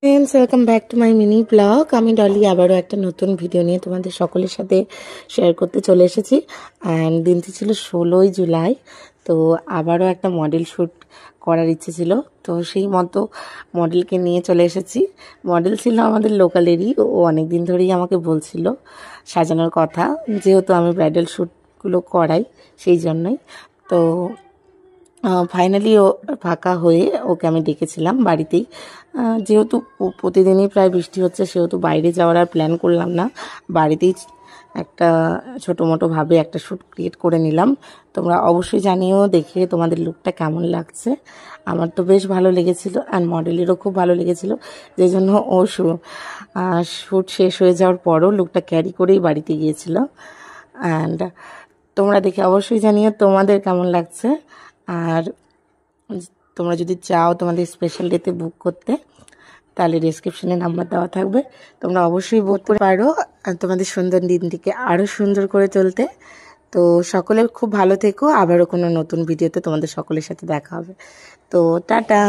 Friends, welcome back to my mini blog. আমি ডলি আবারও একটা নতুন ভিডিও নিয়ে তোমাদের সকলের সাথে শেয়ার করতে চলে এসেছি। অ্যান্ড দিনটি ছিল 16ই জুলাই। তো আবারও একটা মডেল শ্যুট করার ইচ্ছে ছিল, তো সেই মতো মডেলকে নিয়ে চলে এসেছি। মডেল ছিল আমাদের লোকালেরই, ও অনেক দিন ধরেই আমাকে বলছিল সাজানোর কথা, যেহেতু আমি ব্রাইডাল শ্যুটগুলো করাই সেই জন্যই। তো ফাইনালি ও ফাঁকা হয়ে ওকে আমি ডেকেছিলাম বাড়িতেই। যেহেতু প্রতিদিনই প্রায় বৃষ্টি হচ্ছে, সেহেতু বাইরে যাওয়ার আর প্ল্যান করলাম না, বাড়িতেই একটা ছোটো মোটোভাবে একটা শ্যুট ক্রিয়েট করে নিলাম। তোমরা অবশ্যই জানিও দেখে তোমাদের লুকটা কেমন লাগছে। আমার তো বেশ ভালো লেগেছিলো, অ্যান্ড মডেলেরও খুব ভালো লেগেছিলো, যে জন্য ও শ্যুট শেষ হয়ে যাওয়ার পরও লুকটা ক্যারি করেই বাড়িতে গিয়েছিল। অ্যান্ড তোমরা দেখে অবশ্যই জানিও তোমাদের কেমন লাগছে। আর তোমরা যদি চাও তোমাদের স্পেশাল ডেতে বুক করতে, তাহলে ডেসক্রিপশনে নাম্বার দেওয়া থাকবে, তোমরা অবশ্যই বুক করতে পারো তোমাদের সুন্দর দিনটিকে আরও সুন্দর করে তুলতে। তো সকলে খুব ভালো থেকো, আবারও কোনো নতুন ভিডিওতে তোমাদের সকলের সাথে দেখা হবে। তো টাটা।